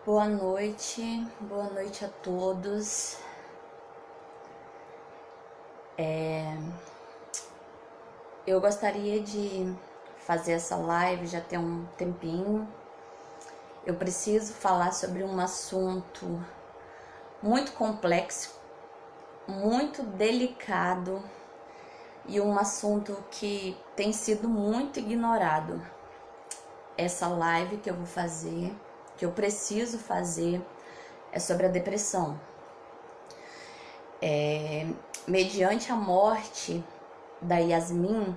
Boa noite a todos. Eu gostaria de fazer essa live já tem um tempinho. Eu preciso falar sobre um assunto muito complexo, muito delicado e um assunto que tem sido muito ignorado. Essa live que eu vou fazer, que eu preciso fazer, é sobre a depressão. Mediante a morte da Yasmin,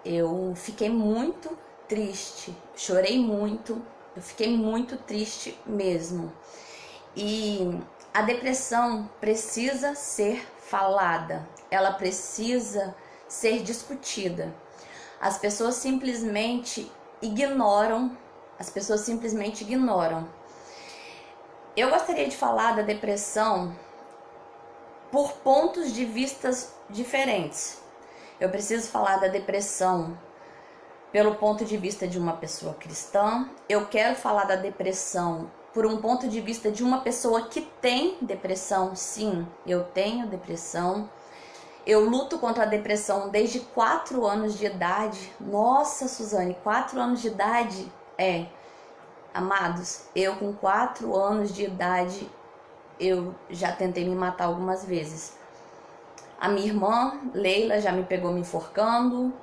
eu fiquei muito triste, chorei muito, eu fiquei muito triste mesmo. E a depressão precisa ser falada, ela precisa ser discutida. As pessoas simplesmente ignoram. Eu gostaria de falar da depressão por pontos de vistas diferentes. Eu preciso falar da depressão pelo ponto de vista de uma pessoa cristã. Eu quero falar da depressão por um ponto de vista de uma pessoa que tem depressão. Sim, eu tenho depressão. Eu luto contra a depressão desde 4 anos de idade. Nossa, Suzane, 4 anos de idade? Amados, eu com 4 anos de idade, eu já tentei me matar algumas vezes. A minha irmã, Leila, já me pegou me enforcando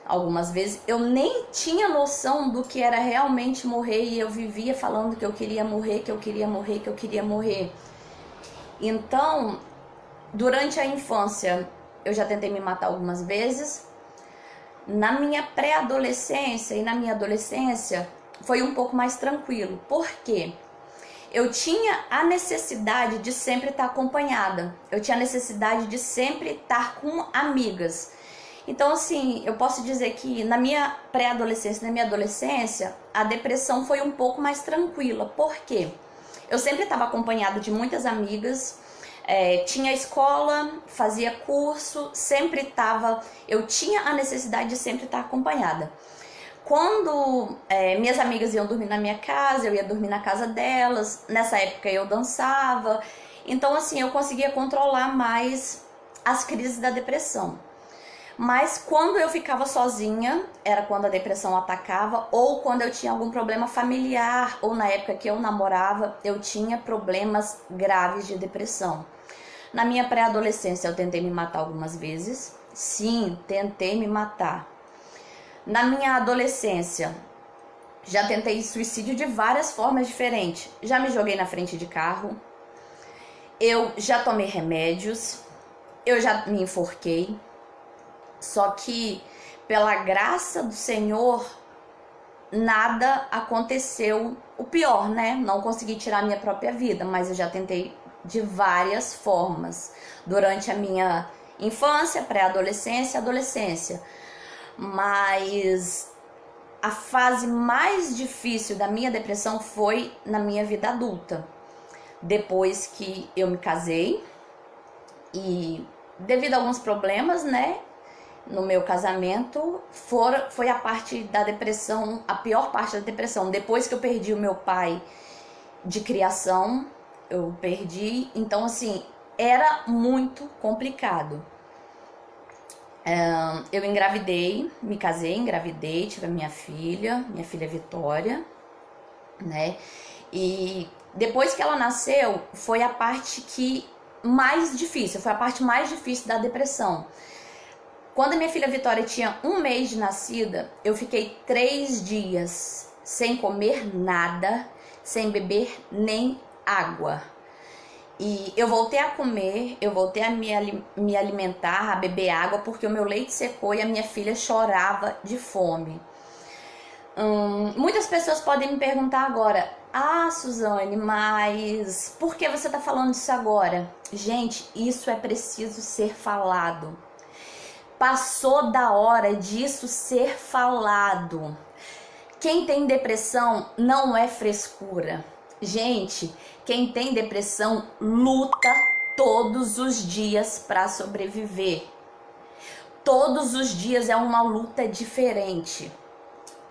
algumas vezes. Eu nem tinha noção do que era realmente morrer e eu vivia falando que eu queria morrer, que eu queria morrer, que eu queria morrer. Então, durante a infância, eu já tentei me matar algumas vezes. Na minha pré-adolescência e na minha adolescência, foi um pouco mais tranquilo. Por quê? Eu tinha a necessidade de sempre estar acompanhada. Eu tinha a necessidade de sempre estar com amigas. Então, assim, eu posso dizer que na minha pré-adolescência, na minha adolescência, a depressão foi um pouco mais tranquila. Por quê? Eu sempre estava acompanhada de muitas amigas, tinha escola, fazia curso, eu tinha a necessidade de sempre estar acompanhada. Quando minhas amigas iam dormir na minha casa, eu ia dormir na casa delas. Nessa época eu dançava. Então, assim, eu conseguia controlar mais as crises da depressão. Mas quando eu ficava sozinha, era quando a depressão atacava, ou quando eu tinha algum problema familiar, ou na época que eu namorava, eu tinha problemas graves de depressão. Na minha pré-adolescência eu tentei me matar algumas vezes. Sim, tentei me matar. Na minha adolescência, já tentei suicídio de várias formas diferentes. Já me joguei na frente de carro, eu já tomei remédios, eu já me enforquei. Só que, pela graça do Senhor, nada aconteceu. O pior, né? Não consegui tirar minha própria vida, mas eu já tentei de várias formas. Durante a minha infância, pré-adolescência, adolescência. Mas a fase mais difícil da minha depressão foi na minha vida adulta. Depois que eu me casei e devido a alguns problemas, né, no meu casamento, foi a parte da depressão, a pior parte da depressão. Depois que eu perdi o meu pai de criação, eu perdi, então assim, era muito complicado. Eu engravidei, me casei, engravidei, tive a minha filha Vitória, né? E depois que ela nasceu, foi a parte mais difícil da depressão. Quando a minha filha Vitória tinha 1 mês de nascida, eu fiquei 3 dias sem comer nada, sem beber nem água. E eu voltei a comer, eu voltei a me alimentar, a beber água, porque o meu leite secou e a minha filha chorava de fome. Muitas pessoas podem me perguntar agora: ah, Suzane, mas por que você está falando isso agora? Gente, isso é preciso ser falado. Passou da hora disso ser falado. Quem tem depressão não é frescura. Gente, quem tem depressão luta todos os dias para sobreviver. Todos os dias é uma luta diferente.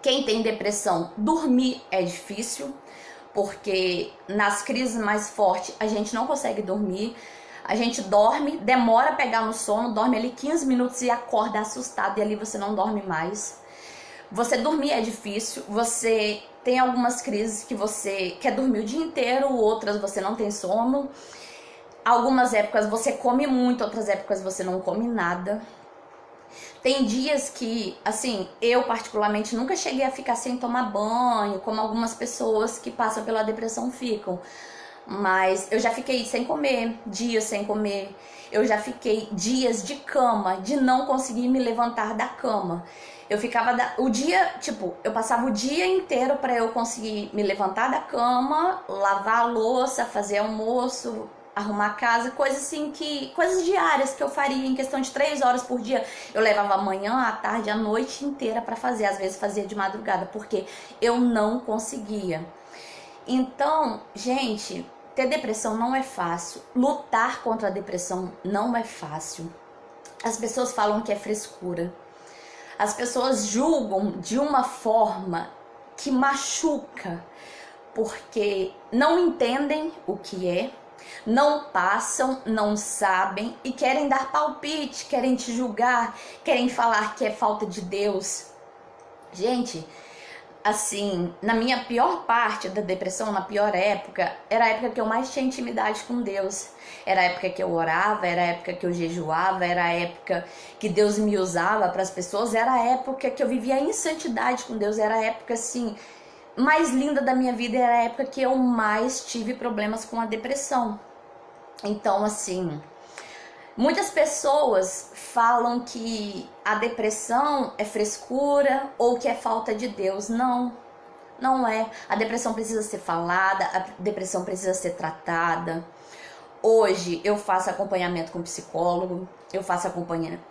Quem tem depressão, dormir é difícil, porque nas crises mais fortes a gente não consegue dormir. A gente dorme, demora a pegar no sono, dorme ali 15 minutos e acorda assustado, e ali você não dorme mais. Você dormir é difícil, você tem algumas crises que você quer dormir o dia inteiro, outras você não tem sono. Algumas épocas você come muito, outras épocas você não come nada. Tem dias que, assim, eu particularmente nunca cheguei a ficar sem tomar banho, como algumas pessoas que passam pela depressão ficam. Mas eu já fiquei sem comer, dias sem comer. Eu já fiquei dias de cama, de não conseguir me levantar da cama. Eu ficava o dia, tipo, eu passava o dia inteiro para eu conseguir me levantar da cama, lavar a louça, fazer almoço, arrumar a casa, coisas assim coisas diárias que eu faria em questão de 3 horas por dia. Eu levava a manhã, a tarde, a noite inteira para fazer, às vezes fazia de madrugada, porque eu não conseguia. Então, gente, ter depressão não é fácil, lutar contra a depressão não é fácil. As pessoas falam que é frescura. As pessoas julgam de uma forma que machuca, porque não entendem o que é, não passam, não sabem e querem dar palpite, querem te julgar, querem falar que é falta de Deus. Gente, assim, na minha pior parte da depressão, na pior época, era a época que eu mais tinha intimidade com Deus. Era a época que eu orava, era a época que eu jejuava, era a época que Deus me usava para as pessoas, era a época que eu vivia em santidade com Deus, era a época, assim, mais linda da minha vida, era a época que eu mais tive problemas com a depressão. Então, assim, muitas pessoas falam que a depressão é frescura ou que é falta de Deus. Não, não é. A depressão precisa ser falada, a depressão precisa ser tratada. Hoje eu faço acompanhamento com psicólogo, eu faço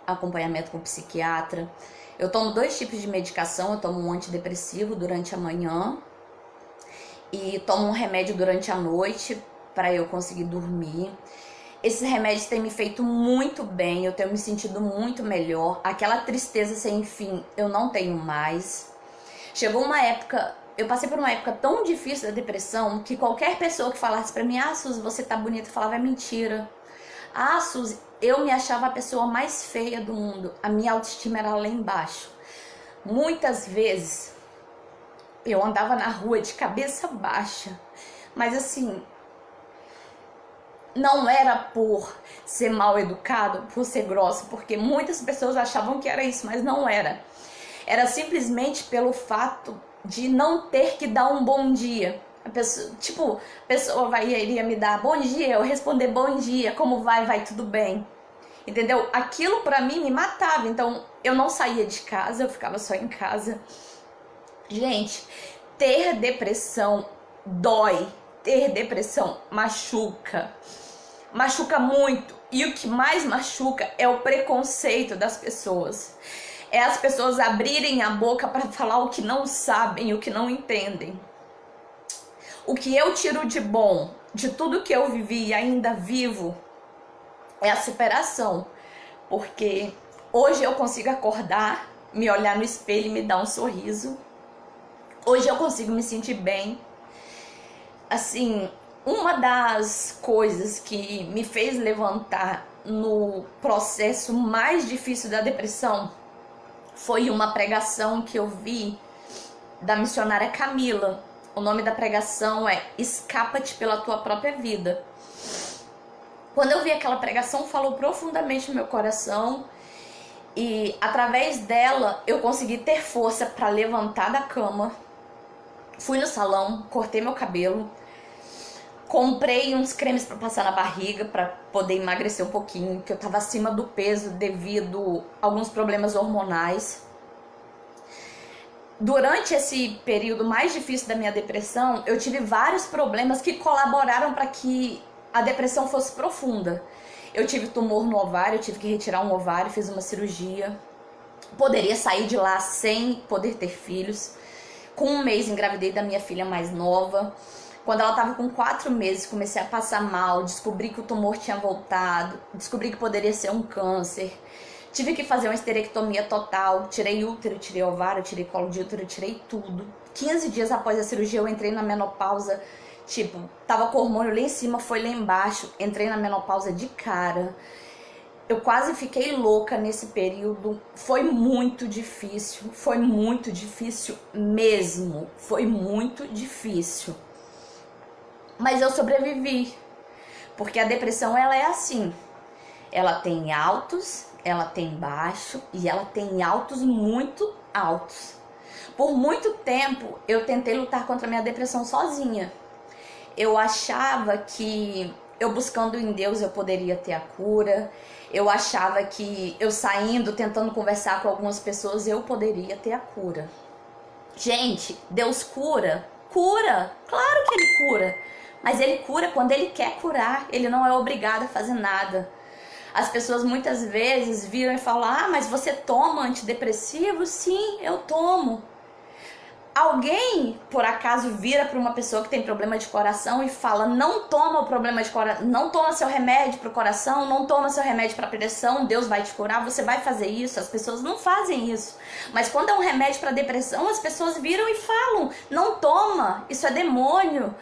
acompanhamento com psiquiatra. Eu tomo 2 tipos de medicação, eu tomo um antidepressivo durante a manhã e tomo um remédio durante a noite para eu conseguir dormir. Esses remédios têm me feito muito bem, eu tenho me sentido muito melhor. Aquela tristeza sem fim eu não tenho mais. Chegou uma época, eu passei por uma época tão difícil da depressão que qualquer pessoa que falasse pra mim: ah, Suzy, você tá bonita, eu falava: é mentira. Ah, Suzy, eu me achava a pessoa mais feia do mundo, a minha autoestima era lá embaixo. Muitas vezes eu andava na rua de cabeça baixa, mas assim, não era por ser mal educado, por ser grossa, porque muitas pessoas achavam que era isso, mas não era. Era simplesmente pelo fato de não ter que dar um bom dia. A pessoa iria me dar bom dia, eu responder bom dia, como vai? Vai tudo bem. Entendeu? Aquilo pra mim me matava, então eu não saía de casa, eu ficava só em casa. Gente, ter depressão dói, ter depressão machuca. Machuca muito, e o que mais machuca é o preconceito das pessoas. É as pessoas abrirem a boca para falar o que não sabem, o que não entendem. O que eu tiro de bom de tudo que eu vivi e ainda vivo é a superação, porque hoje eu consigo acordar, me olhar no espelho e me dar um sorriso. Hoje eu consigo me sentir bem. Assim, uma das coisas que me fez levantar no processo mais difícil da depressão foi uma pregação que eu vi da missionária Camila. O nome da pregação é Escapa-te pela tua própria vida. Quando eu vi aquela pregação, falou profundamente no meu coração, e através dela eu consegui ter força para levantar da cama. Fui no salão, cortei meu cabelo, comprei uns cremes para passar na barriga para poder emagrecer um pouquinho, que eu tava acima do peso devido a alguns problemas hormonais. Durante esse período mais difícil da minha depressão, eu tive vários problemas que colaboraram para que a depressão fosse profunda. Eu tive tumor no ovário, eu tive que retirar um ovário, fiz uma cirurgia. Poderia sair de lá sem poder ter filhos. Com 1 mês engravidei da minha filha mais nova. Quando ela estava com 4 meses, comecei a passar mal, descobri que o tumor tinha voltado, descobri que poderia ser um câncer. Tive que fazer uma esterectomia total, tirei útero, tirei ovário, tirei colo de útero, tirei tudo. 15 dias após a cirurgia eu entrei na menopausa, tipo, tava com o hormônio lá em cima, foi lá embaixo, entrei na menopausa de cara. Eu quase fiquei louca nesse período, foi muito difícil mesmo, foi muito difícil. Mas eu sobrevivi, porque a depressão ela é assim, ela tem altos, ela tem baixo e ela tem altos muito altos. Por muito tempo eu tentei lutar contra a minha depressão sozinha. Eu achava que eu buscando em Deus eu poderia ter a cura. Eu achava que eu saindo, tentando conversar com algumas pessoas, eu poderia ter a cura. Gente, Deus cura? Cura! Claro que Ele cura. Mas Ele cura quando Ele quer curar. Ele não é obrigado a fazer nada. As pessoas muitas vezes viram e falam: ah, mas você toma antidepressivo? Sim, eu tomo. Alguém, por acaso, vira para uma pessoa que tem problema de coração e fala: não toma o problema de coração, não toma seu remédio para o coração, não toma seu remédio para pressão, Deus vai te curar, você vai fazer isso? As pessoas não fazem isso. Mas quando é um remédio para depressão, as pessoas viram e falam: não toma, isso é demônio.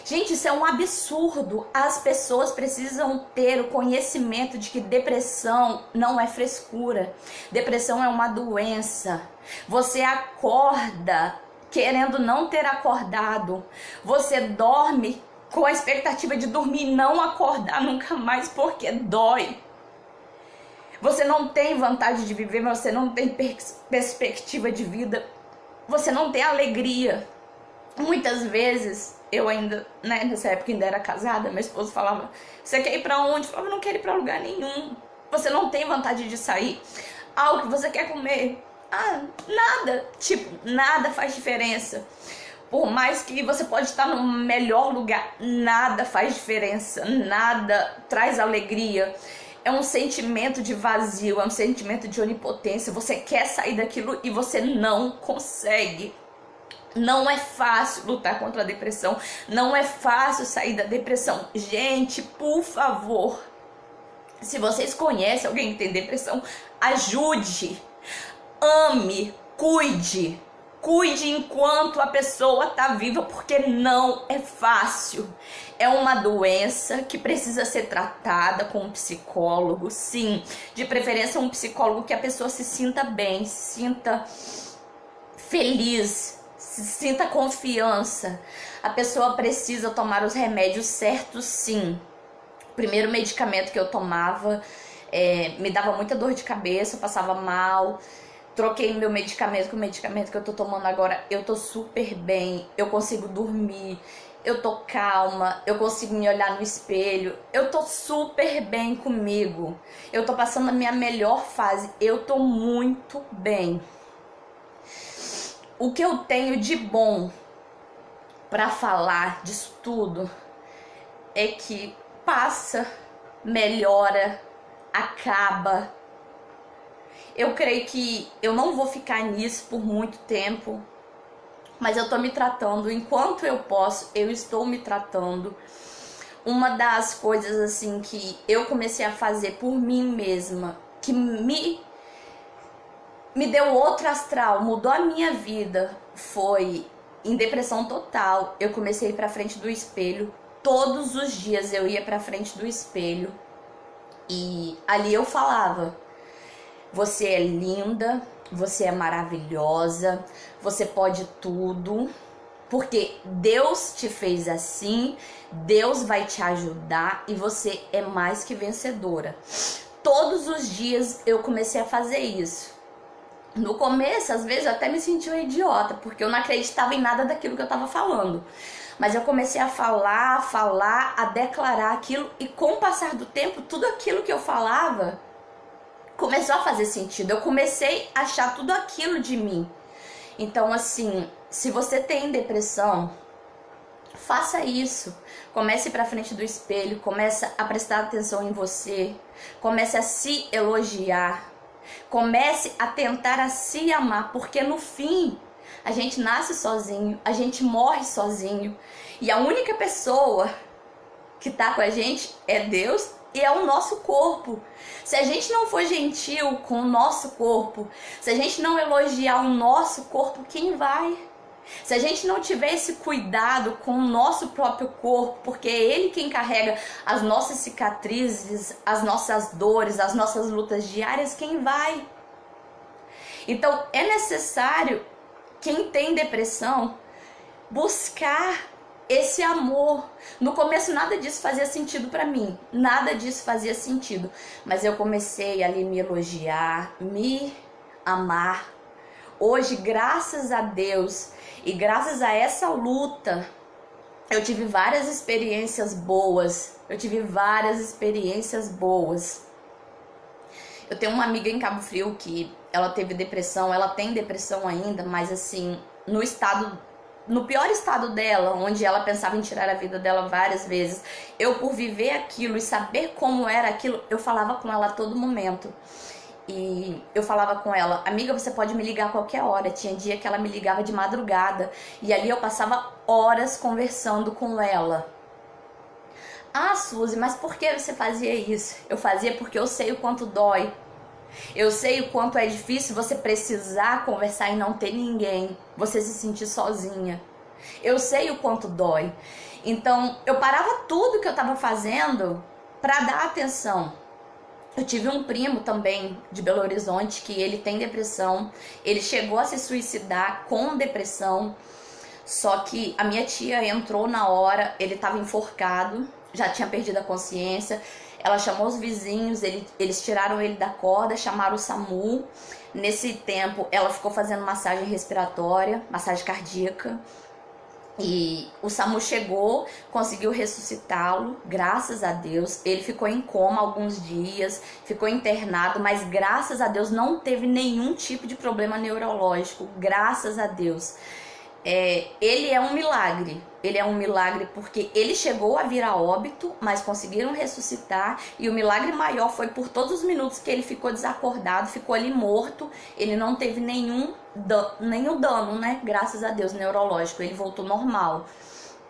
Gente, isso é um absurdo. As pessoas precisam ter o conhecimento de que depressão não é frescura. Depressão é uma doença. Você acorda querendo não ter acordado. Você dorme com a expectativa de dormir e não acordar nunca mais porque dói. Você não tem vontade de viver, você não tem perspectiva de vida. Você não tem alegria. Muitas vezes, eu ainda, né, nessa época ainda era casada, meu esposo falava: você quer ir pra onde? Eu falava: não quero ir pra lugar nenhum. Você não tem vontade de sair. Algo que você quer comer? Ah, nada. Tipo, nada faz diferença. Por mais que você pode estar no melhor lugar, nada faz diferença. Nada traz alegria. É um sentimento de vazio, é um sentimento de onipotência. Você quer sair daquilo e você não consegue. Não é fácil lutar contra a depressão. Não é fácil sair da depressão. Gente, por favor, se vocês conhecem alguém que tem depressão, ajude, ame, cuide. Cuide enquanto a pessoa está viva, porque não é fácil. É uma doença que precisa ser tratada com um psicólogo, sim. De preferência um psicólogo que a pessoa se sinta bem, se sinta feliz, sinta confiança. A pessoa precisa tomar os remédios certos, sim. O primeiro medicamento que eu tomava me dava muita dor de cabeça, eu passava mal. Troquei meu medicamento com o medicamento que eu tô tomando agora. Eu tô super bem, eu consigo dormir, eu tô calma, eu consigo me olhar no espelho. Eu tô super bem comigo. Eu tô passando a minha melhor fase, eu tô muito bem. O que eu tenho de bom para falar disso tudo é que passa, melhora, acaba. Eu creio que eu não vou ficar nisso por muito tempo, mas eu tô me tratando enquanto eu posso, eu estou me tratando. Uma das coisas assim que eu comecei a fazer por mim mesma, que me deu outro astral, mudou a minha vida, foi em depressão total. Eu comecei a ir pra frente do espelho, todos os dias eu ia pra frente do espelho e ali eu falava: você é linda, você é maravilhosa, você pode tudo, porque Deus te fez assim, Deus vai te ajudar e você é mais que vencedora. Todos os dias eu comecei a fazer isso. No começo, às vezes, eu até me senti uma idiota, porque eu não acreditava em nada daquilo que eu estava falando. Mas eu comecei a falar, a declarar aquilo, e com o passar do tempo, tudo aquilo que eu falava começou a fazer sentido. Eu comecei a achar tudo aquilo de mim. Então, assim, se você tem depressão, faça isso. Comece pra frente do espelho, comece a prestar atenção em você, comece a se elogiar, comece a tentar a se amar, porque no fim a gente nasce sozinho, a gente morre sozinho, e a única pessoa que tá com a gente é Deus e é o nosso corpo. Se a gente não for gentil com o nosso corpo, se a gente não elogiar o nosso corpo, quem vai? Se a gente não tiver esse cuidado com o nosso próprio corpo, porque é ele quem carrega as nossas cicatrizes, as nossas dores, as nossas lutas diárias, quem vai? Então é necessário, quem tem depressão, buscar esse amor. No começo nada disso fazia sentido pra mim, nada disso fazia sentido, mas eu comecei ali me elogiar, me amar. Hoje, graças a Deus e graças a essa luta, eu tive várias experiências boas. Eu tenho uma amiga em Cabo Frio que ela teve depressão, ela tem depressão ainda, mas assim, no pior estado dela, onde ela pensava em tirar a vida dela várias vezes, eu, por viver aquilo e saber como era aquilo, eu falava com ela a todo momento. E eu falava com ela, amiga, você pode me ligar a qualquer hora. Tinha dia que ela me ligava de madrugada e ali eu passava horas conversando com ela. Ah, Suzy, mas por que você fazia isso? Eu fazia porque eu sei o quanto dói. Eu sei o quanto é difícil você precisar conversar e não ter ninguém, você se sentir sozinha. Eu sei o quanto dói. Então eu parava tudo que eu estava fazendo para dar atenção. Eu tive um primo também de Belo Horizonte que ele tem depressão. Ele chegou a se suicidar com depressão. Só que a minha tia entrou na hora, ele estava enforcado, já tinha perdido a consciência. Ela chamou os vizinhos, eles tiraram ele da corda, chamaram o SAMU. Nesse tempo ela ficou fazendo massagem respiratória, massagem cardíaca. E o SAMU chegou, conseguiu ressuscitá-lo, graças a Deus. Ele ficou em coma alguns dias, ficou internado, mas graças a Deus não teve nenhum tipo de problema neurológico, graças a Deus. Ele é um milagre porque ele chegou a vir a óbito, mas conseguiram ressuscitar, e o milagre maior foi por todos os minutos que ele ficou desacordado, ficou ali morto, ele não teve nenhum dano, né? Graças a Deus, neurológico, ele voltou normal,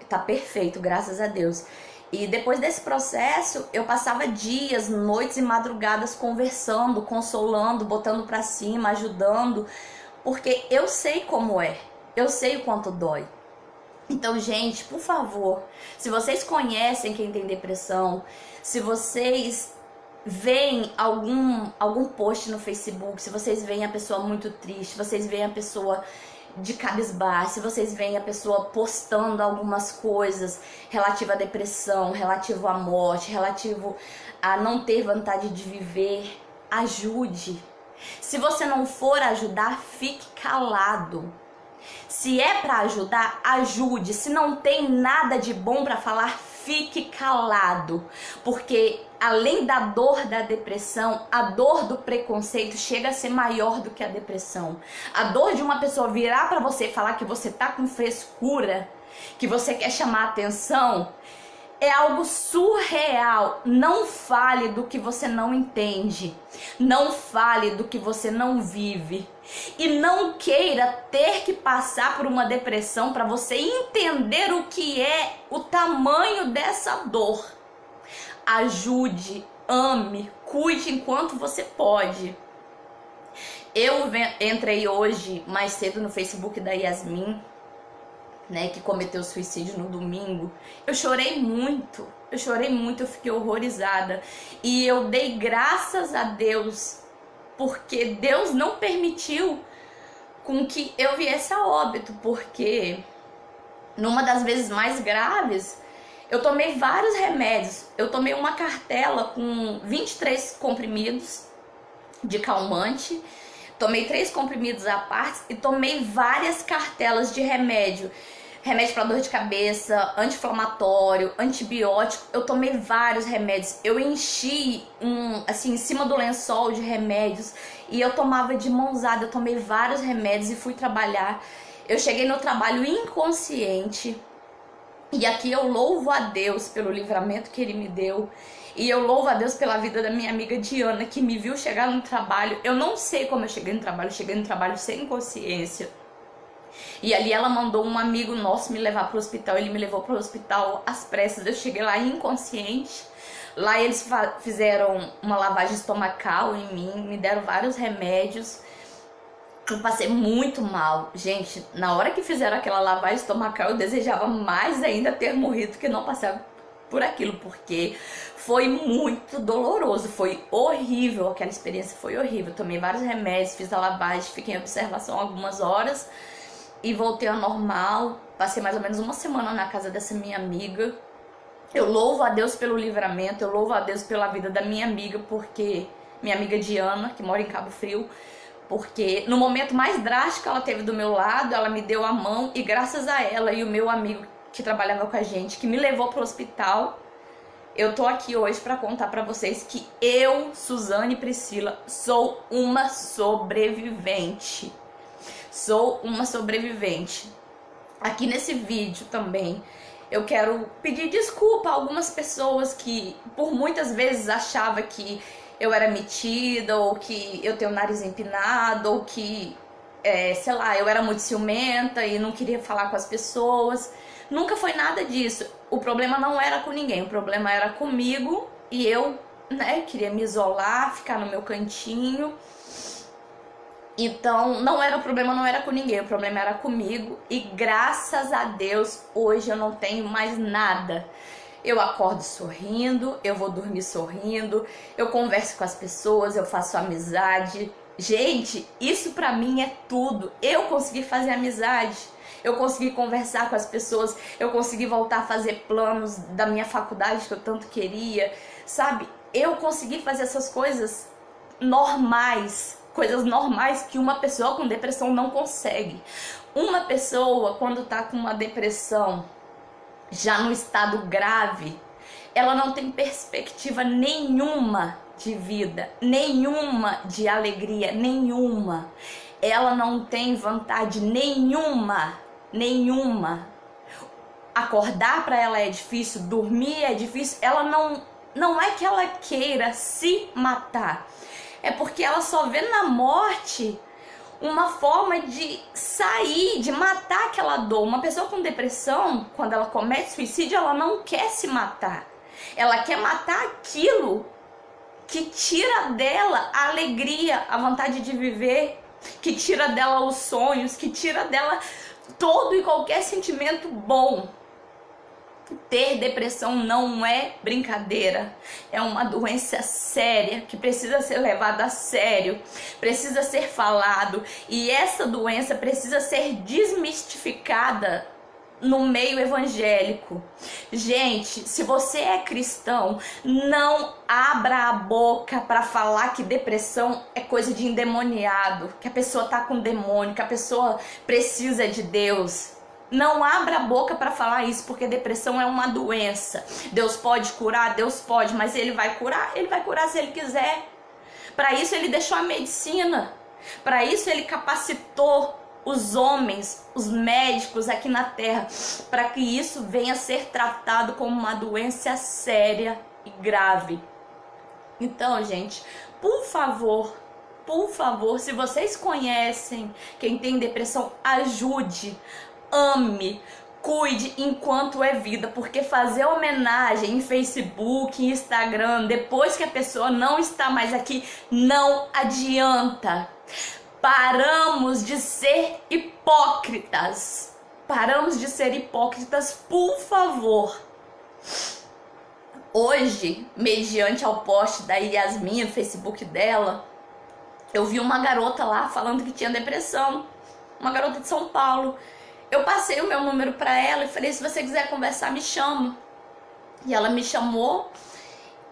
tá perfeito, graças a Deus. E depois desse processo, eu passava dias, noites e madrugadas conversando, consolando, botando pra cima, ajudando, porque eu sei como é. Eu sei o quanto dói. Então, gente, por favor, se vocês conhecem quem tem depressão, se vocês veem algum post no Facebook, se vocês veem a pessoa muito triste, se vocês veem a pessoa de cabisbaixo, se vocês veem a pessoa postando algumas coisas relativo à depressão, relativo à morte, relativo a não ter vontade de viver, ajude. Se você não for ajudar, fique calado. Se é para ajudar, ajude. Se não tem nada de bom para falar, fique calado. Porque além da dor da depressão, a dor do preconceito chega a ser maior do que a depressão. A dor de uma pessoa virar para você e falar que você tá com frescura, que você quer chamar atenção, é algo surreal. Não fale do que você não entende. Não fale do que você não vive. E não queira ter que passar por uma depressão para você entender o que é o tamanho dessa dor. Ajude, ame, cuide enquanto você pode. Eu entrei hoje mais cedo no Facebook da Yasmin, né, que cometeu suicídio no domingo. Eu chorei muito, eu fiquei horrorizada. E eu dei graças a Deus, porque Deus não permitiu com que eu viesse a óbito, porque numa das vezes mais graves, eu tomei vários remédios. Eu tomei uma cartela com 23 comprimidos de calmante, tomei 3 comprimidos à parte e tomei várias cartelas de remédio para dor de cabeça, anti-inflamatório, antibiótico. Eu tomei vários remédios. Eu enchi assim, em cima do lençol de remédios e eu tomava de mãozada. Eu tomei vários remédios e fui trabalhar. Eu cheguei no trabalho inconsciente. E aqui eu louvo a Deus pelo livramento que Ele me deu. E eu louvo a Deus pela vida da minha amiga Diana, que me viu chegar no trabalho. Eu não sei como eu cheguei no trabalho sem consciência. E ali ela mandou um amigo nosso me levar pro hospital. Ele me levou pro hospital às pressas. Eu cheguei lá inconsciente. Lá eles fizeram uma lavagem estomacal em mim, me deram vários remédios. Eu passei muito mal. Gente, na hora que fizeram aquela lavagem estomacal, eu desejava mais ainda ter morrido que não passar por aquilo, porque foi muito doloroso, foi horrível, aquela experiência foi horrível. Tomei vários remédios, fiz a lavagem, fiquei em observação algumas horas e voltei ao normal. Passei mais ou menos uma semana na casa dessa minha amiga. Eu louvo a Deus pelo livramento, eu louvo a Deus pela vida da minha amiga, porque minha amiga Diana, que mora em Cabo Frio, porque no momento mais drástico ela teve do meu lado, ela me deu a mão e graças a ela e o meu amigo que trabalhava com a gente, que me levou pro hospital, eu tô aqui hoje para contar para vocês que eu, Suzane Priscila, sou uma sobrevivente. Sou uma sobrevivente. Aqui nesse vídeo também eu quero pedir desculpa a algumas pessoas que por muitas vezes achavam que eu era metida, ou que eu tenho o nariz empinado, ou que, sei lá, eu era muito ciumenta e não queria falar com as pessoas. Nunca foi nada disso. O problema não era com ninguém, o problema era comigo e eu, né, queria me isolar, ficar no meu cantinho. Então, o problema não era com ninguém, o problema era comigo. E graças a Deus, hoje eu não tenho mais nada. Eu acordo sorrindo, eu vou dormir sorrindo, eu converso com as pessoas, eu faço amizade. Gente, isso pra mim é tudo. Eu consegui fazer amizade, eu consegui conversar com as pessoas, eu consegui voltar a fazer planos da minha faculdade que eu tanto queria, sabe? Eu consegui fazer essas coisas normais, coisas normais que uma pessoa com depressão não consegue. Uma pessoa, quando tá com uma depressão já no estado grave, ela não tem perspectiva nenhuma de vida, nenhuma de alegria, nenhuma. Ela não tem vontade nenhuma. Acordar para ela é difícil, dormir é difícil. Ela não é que ela queira se matar, é porque ela só vê na morte uma forma de sair, de matar aquela dor. Uma pessoa com depressão, quando ela comete suicídio, ela não quer se matar. Ela quer matar aquilo que tira dela a alegria, a vontade de viver, que tira dela os sonhos, que tira dela todo e qualquer sentimento bom. Ter depressão não é brincadeira, é uma doença séria que precisa ser levada a sério, precisa ser falado, e essa doença precisa ser desmistificada no meio evangélico. Gente, se você é cristão, não abra a boca para falar que depressão é coisa de endemoniado, que a pessoa tá com demônio, que a pessoa precisa de Deus. Não abra a boca para falar isso, porque depressão é uma doença. Deus pode curar? Deus pode, mas Ele vai curar se Ele quiser. Para isso Ele deixou a medicina, para isso Ele capacitou os homens, os médicos aqui na terra, para que isso venha a ser tratado como uma doença séria e grave. Então, gente, por favor, se vocês conhecem quem tem depressão, ajude. Ame, cuide enquanto é vida, porque fazer homenagem em Facebook, em Instagram, depois que a pessoa não está mais aqui, não adianta. Paramos de ser hipócritas. Por favor. Hoje, mediante ao post da Yasmin no Facebook dela, eu vi uma garota lá falando que tinha depressão. Uma garota de São Paulo. Eu passei o meu número para ela e falei, se você quiser conversar, me chama. E ela me chamou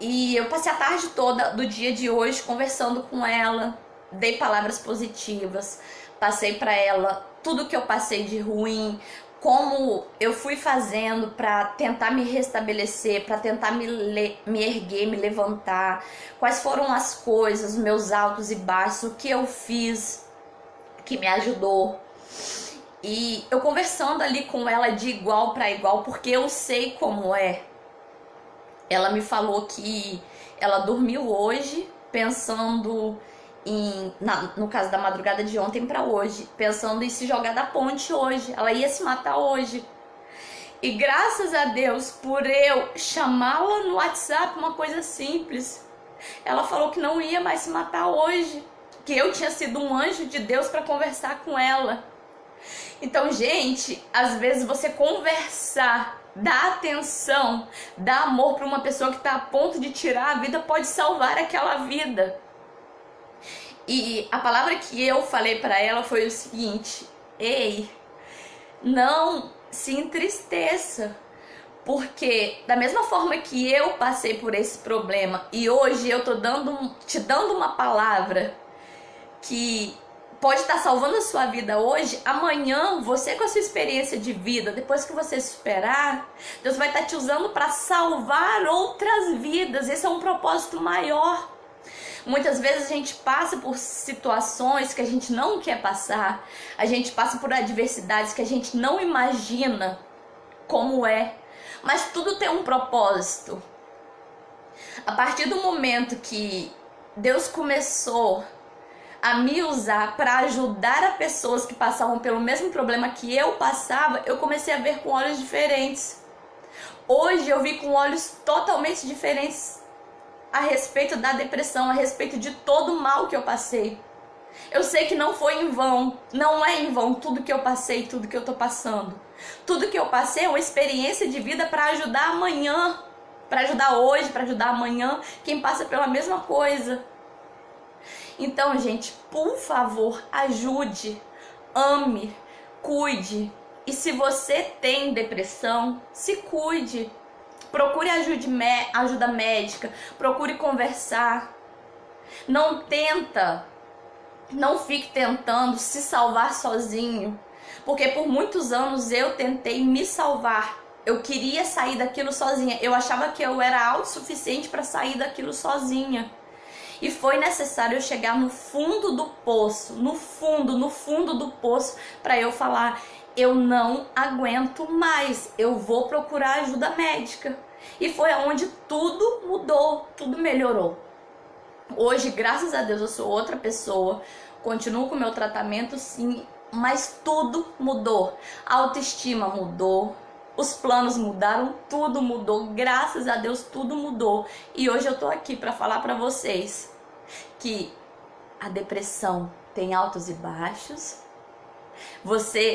e eu passei a tarde toda do dia de hoje conversando com ela, dei palavras positivas, passei para ela tudo que eu passei de ruim, como eu fui fazendo para tentar me restabelecer, para tentar me erguer, me levantar, quais foram as coisas, meus altos e baixos, o que eu fiz que me ajudou. E eu conversando ali com ela de igual para igual, porque eu sei como é. Ela me falou que ela dormiu hoje pensando no caso da madrugada de ontem para hoje, pensando em se jogar da ponte hoje. Ela ia se matar hoje. E graças a Deus, por eu chamá-la no WhatsApp, uma coisa simples, ela falou que não ia mais se matar hoje, que eu tinha sido um anjo de Deus para conversar com ela. Então, gente, às vezes você conversar, dar atenção, dar amor para uma pessoa que está a ponto de tirar a vida, pode salvar aquela vida. E a palavra que eu falei para ela foi o seguinte: ei, não se entristeça, porque da mesma forma que eu passei por esse problema e hoje eu tô te dando uma palavra que pode estar salvando a sua vida hoje, amanhã você, com a sua experiência de vida, depois que você superar, Deus vai estar te usando para salvar outras vidas. Esse é um propósito maior. Muitas vezes a gente passa por situações que a gente não quer passar, a gente passa por adversidades que a gente não imagina como é, mas tudo tem um propósito. A partir do momento que Deus começou a me usar para ajudar a pessoas que passavam pelo mesmo problema que eu passava, eu comecei a ver com olhos diferentes. Hoje eu vi com olhos totalmente diferentes a respeito da depressão, a respeito de todo o mal que eu passei. Eu sei que não foi em vão, não é em vão tudo que eu passei, tudo que eu tô passando. Tudo que eu passei é uma experiência de vida para ajudar amanhã, para ajudar hoje, para ajudar amanhã, quem passa pela mesma coisa. Então, gente, por favor, ajude, ame, cuide. E se você tem depressão, se cuide. Procure ajuda médica, procure conversar. Não fique tentando se salvar sozinho, porque por muitos anos eu tentei me salvar. Eu queria sair daquilo sozinha. Eu achava que eu era autossuficiente para sair daquilo sozinha. E foi necessário eu chegar no fundo do poço, no fundo do poço, para eu falar: eu não aguento mais, eu vou procurar ajuda médica. E foi onde tudo mudou, tudo melhorou. Hoje, graças a Deus, eu sou outra pessoa, continuo com o meu tratamento sim, mas tudo mudou. A autoestima mudou, os planos mudaram, tudo mudou, graças a Deus tudo mudou. E hoje eu tô aqui para falar para vocês que a depressão tem altos e baixos.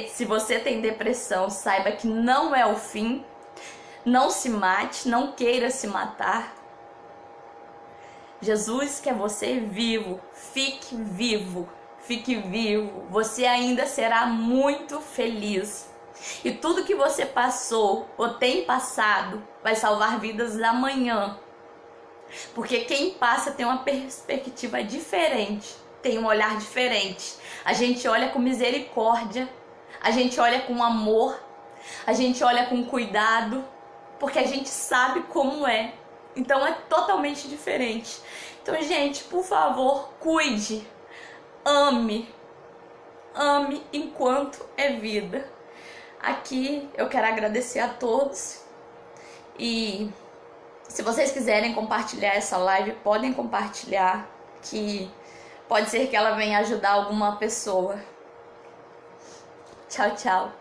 Se você tem depressão, saiba que não é o fim. Não se mate, não queira se matar. Jesus quer você vivo, fique vivo, fique vivo. Você ainda será muito feliz. E tudo que você passou ou tem passado vai salvar vidas amanhã. Porque quem passa tem uma perspectiva diferente, tem um olhar diferente. A gente olha com misericórdia, a gente olha com amor, a gente olha com cuidado, porque a gente sabe como é. Então é totalmente diferente. Então, gente, por favor, cuide, ame enquanto é vida. Aqui eu quero agradecer a todos e se vocês quiserem compartilhar essa live, podem compartilhar, que pode ser que ela venha ajudar alguma pessoa. Tchau, tchau.